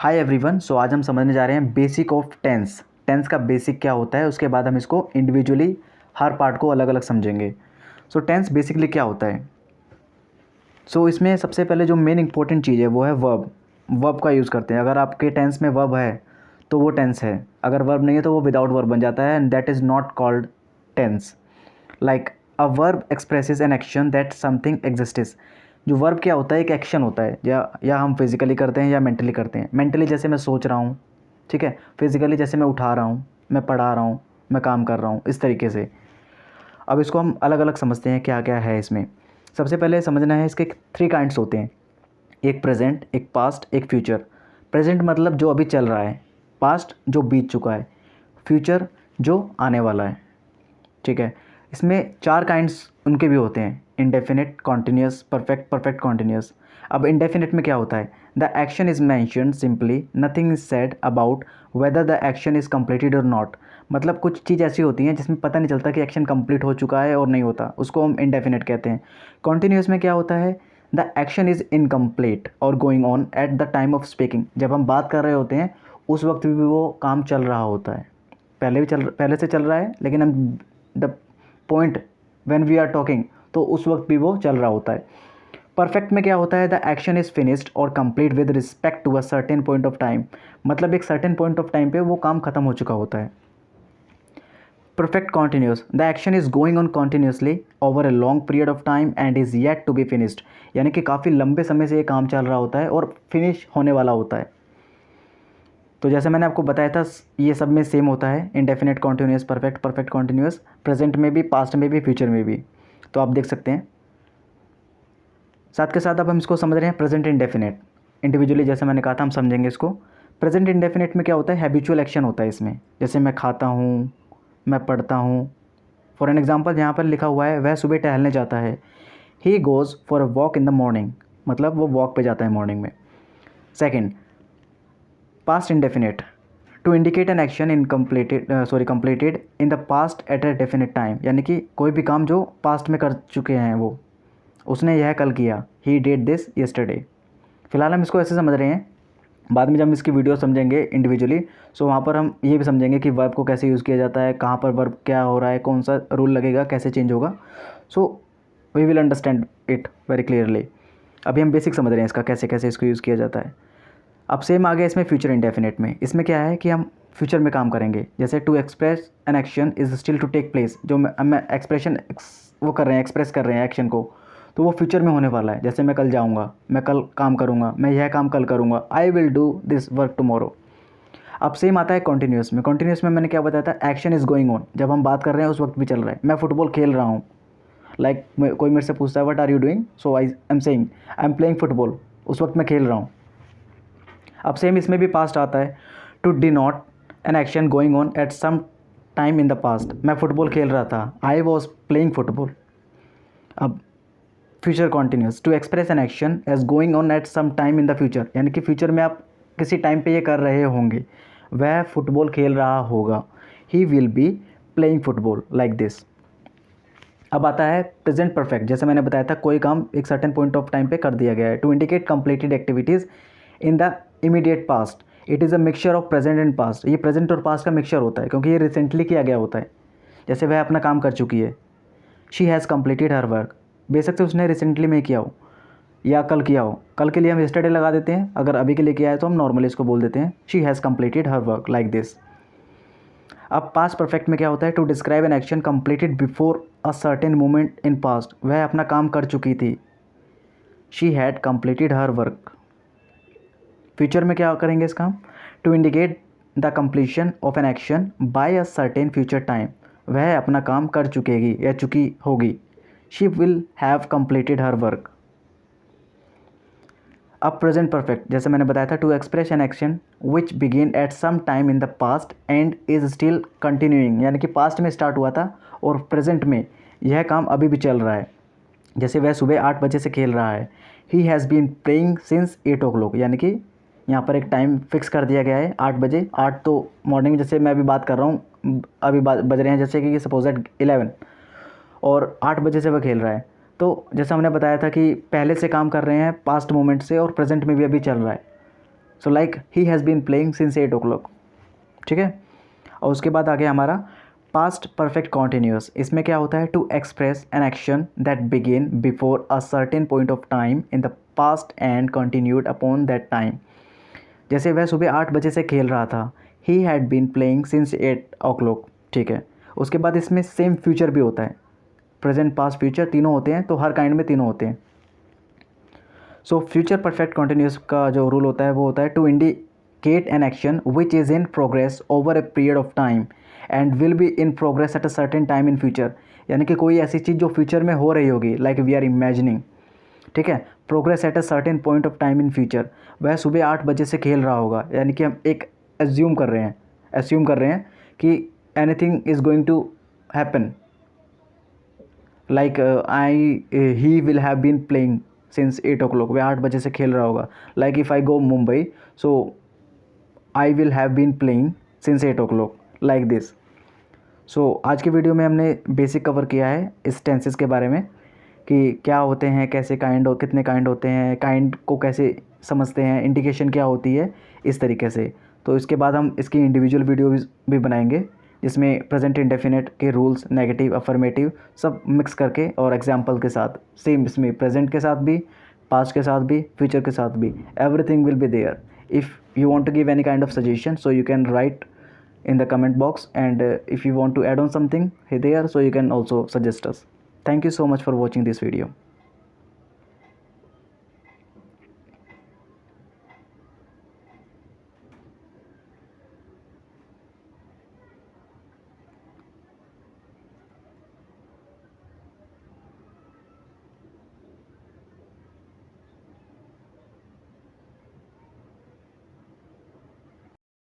Hi everyone. सो आज हम समझने जा रहे हैं बेसिक ऑफ टेंस। टेंस का बेसिक क्या होता है, उसके बाद हम इसको इंडिविजुअली हर पार्ट को अलग अलग समझेंगे। सो टेंस बेसिकली क्या होता है। इसमें सबसे पहले जो मेन इंपॉर्टेंट चीज़ है वो है वर्ब। वर्ब का यूज़ करते हैं। अगर आपके टेंस में वर्ब है तो वो टेंस है, अगर वर्ब नहीं है तो वो विदाउट वर्ब बन जाता है, and that is not called tense. Like a verb expresses an action that something exists. जो वर्ब क्या होता है, एक एक्शन होता है, या हम फिज़िकली करते हैं या मेंटली करते हैं। मेंटली जैसे मैं सोच रहा हूँ, ठीक है। फिज़िकली जैसे मैं उठा रहा हूँ, मैं पढ़ा रहा हूँ, मैं काम कर रहा हूँ, इस तरीके से। अब इसको हम अलग अलग समझते हैं क्या क्या है इसमें। सबसे पहले समझना है, इसके 3 काइंड्स होते हैं। एक प्रेजेंट, एक पास्ट, एक फ्यूचर। प्रेजेंट मतलब जो अभी चल रहा है, पास्ट जो बीत चुका है, फ्यूचर जो आने वाला है, ठीक है। इसमें 4 काइंड्स उनके भी होते हैं, indefinite, continuous, perfect, perfect continuous. अब इंडेफिनिट में क्या होता है, the action is mentioned simply, nothing is said about whether the action is completed और नॉट। मतलब कुछ चीज़ ऐसी होती हैं जिसमें पता नहीं चलता कि एक्शन कंप्लीट हो चुका है और नहीं होता, उसको हम इंडेफिनिट कहते हैं। कॉन्टिन्यूस में क्या होता है, द एक्शन इज़ इनकम्प्लीट और going on at the time of speaking. जब हम बात कर रहे होते हैं उस वक्त भी वो काम चल रहा होता है, पहले से चल रहा है, लेकिन हम the point when we are talking तो उस वक्त भी वो चल रहा होता है। परफेक्ट में क्या होता है, द एक्शन इज़ फिनिश्ड और complete with respect to a certain point of time. मतलब एक सर्टेन पॉइंट ऑफ टाइम पे वो काम खत्म हो चुका होता है। Perfect continuous, the action is going on continuously over a long period of time and is yet to be finished. यानी कि काफ़ी लंबे समय से ये काम चल रहा होता है और फिनिश होने वाला होता है। तो जैसे मैंने आपको बताया था, ये सब में सेम होता है, indefinite, continuous, perfect, perfect continuous, present में भी, पास्ट में भी, फ्यूचर में भी। तो आप देख सकते हैं। साथ के साथ अब हम इसको समझ रहे हैं प्रेजेंट इंडेफिनिट। इंडिविजुअली जैसे मैंने कहा था हम समझेंगे इसको। प्रेजेंट इंडेफिनिट में क्या होता है, हैबिचुअल एक्शन होता है इसमें। जैसे मैं खाता हूँ, मैं पढ़ता हूँ। फॉर एन एग्जाम्पल यहाँ पर लिखा हुआ है, वह सुबह टहलने जाता है। He goes for a walk in the morning, मतलब वो वॉक पे जाता है मॉर्निंग में। Second, past indefinite, to indicate an action in completed in the past at a definite time. यानी कि कोई भी काम जो पास्ट में कर चुके हैं, वो उसने यह कल किया, ही डिड दिस येस्टरडे। फिलहाल हम इसको ऐसे समझ रहे हैं, बाद में जब हम इसकी वीडियो समझेंगे इंडिविजुअली, सो वहाँ पर हम ये भी समझेंगे कि वर्ब को कैसे यूज़ किया जाता है, कहाँ पर वर्ब क्या हो रहा है, कौन सा रूल लगेगा, कैसे चेंज होगा। So we will understand it very clearly. अभी हम बेसिक समझ रहे हैं इसका, कैसे कैसे इसको यूज़ किया जाता है। अब सेम आ गया इसमें फ्यूचर इंडेफिनिट में। इसमें क्या है कि हम फ्यूचर में काम करेंगे। जैसे to express an action is still to take place, जो मैं एक्सप्रेशन वो कर रहे हैं, एक्सप्रेस कर रहे हैं एक्शन को, तो वो फ्यूचर में होने वाला है। जैसे मैं कल जाऊँगा, मैं कल काम करूँगा, मैं यह काम कल करूँगा, I will do this work tomorrow. अब सेम आता है कॉन्टीन्यूस में। कॉन्टीन्यूस में मैंने क्या बताया था, एक्शन इज़ गोइंग ऑन, जब हम बात कर रहे हैं उस वक्त भी चल रहा है। मैं फुटबॉल खेल रहा हूँ, लाइक कोई मेरे से पूछता है what are you doing, so I am saying I am playing football, उस वक्त मैं खेल रहा हूँ। अब सेम इसमें भी पास्ट आता है, to denote an action going on at some time in the past. मैं फुटबॉल खेल रहा था, आई वॉज प्लेइंग फुटबॉल। अब future continuous, to express an action as going on at some time in the future. यानी कि future में आप किसी टाइम पे ये कर रहे होंगे, वह फुटबॉल खेल रहा होगा, he will be playing football, like this. अब आता है प्रेजेंट परफेक्ट। जैसे मैंने बताया था, कोई काम एक सर्टेन पॉइंट ऑफ टाइम पे कर दिया गया है। To indicate completed activities in the immediate past, it is a mixture of present and past. ये प्रेजेंट और पास्ट का मिक्सचर होता है, क्योंकि ये रिसेंटली किया गया होता है। जैसे वह अपना काम कर चुकी है, she has completed her work. बेशक से उसने रिसेंटली में किया हो या कल किया हो, कल के लिए हम यस्टरडे लगा देते हैं, अगर अभी के लिए किया है तो हम नॉर्मली इसको बोल देते हैं, she has completed her work, like this. अब पास्ट परफेक्ट में क्या होता है, to describe an action completed before a certain moment in past. वह अपना काम कर चुकी थी, she had completed her work. Future में क्या करेंगे इस काम, to indicate the completion of an action by a certain future time. वह अपना काम कर चुकेगी या चुकी होगी, she will have completed her work. अब प्रेजेंट परफेक्ट, जैसे मैंने बताया था, to express an action which begin at some time in the past and is still continuing. यानी कि पास्ट में स्टार्ट हुआ था और प्रेजेंट में यह काम अभी भी चल रहा है। जैसे वह सुबह 8 बजे से खेल रहा है, he has been playing since 8 o'clock। यानी कि यहाँ पर एक टाइम फिक्स कर दिया गया है, 8 बजे। 8 तो मॉर्निंग, जैसे मैं अभी बात कर रहा हूँ, अभी बज रहे हैं जैसे कि सपोज दैट 11, और 8 बजे से वह खेल रहा है। तो जैसा हमने बताया था कि पहले से काम कर रहे हैं पास्ट मोमेंट से, और प्रेजेंट में भी अभी चल रहा है। So like he has been playing since 8 o'clock, ठीक है। और उसके बाद आ गया हमारा पास्ट परफेक्ट कॉन्टीन्यूस। इसमें क्या होता है, to express an action that begin before a certain point of time in the past and continued upon that time. जैसे वह सुबह 8 बजे से खेल रहा था, he had been playing since 8 o'clock, ठीक है। उसके बाद इसमें सेम फ्यूचर भी होता है, प्रेजेंट पास्ट फ्यूचर तीनों होते हैं, तो हर काइंड में तीनों होते हैं। सो फ्यूचर परफेक्ट कॉन्टीन्यूस का जो रूल होता है वो होता है to indicate an action which is in progress over a period of time and will be in progress at a certain time in future. यानी कि कोई ऐसी चीज़ जो फ्यूचर में हो रही होगी, लाइक वी आर इमेजिनिंग, ठीक है, progress at a certain point of time in future. वह सुबह 8 बजे से खेल रहा होगा, यानी कि हम एक एज्यूम कर रहे हैं कि anything is going to happen, like he will have been playing since 8 o'clock, वह 8 बजे से खेल रहा होगा। Like if I go Mumbai, so I will have been playing since 8 o'clock, like this. सो आज की वीडियो में हमने बेसिक कवर किया है इस टेंसेस के बारे में कि क्या होते हैं, कैसे कितने काइंड होते हैं, काइंड को कैसे समझते हैं, इंडिकेशन क्या होती है, इस तरीके से। तो इसके बाद हम इसकी इंडिविजुअल वीडियो भी बनाएंगे जिसमें प्रेजेंट इंडेफिनेट के रूल्स, नेगेटिव, अफर्मेटिव सब मिक्स करके और एग्जाम्पल के साथ, सेम इसमें प्रेजेंट के साथ भी, पास्ट के साथ भी, फ्यूचर के साथ भी, everything will be there. If you want to give any kind of suggestion, so you can write in the comment box, and if you want to add on something there, so you can also suggest us. Thank you so much for watching this video.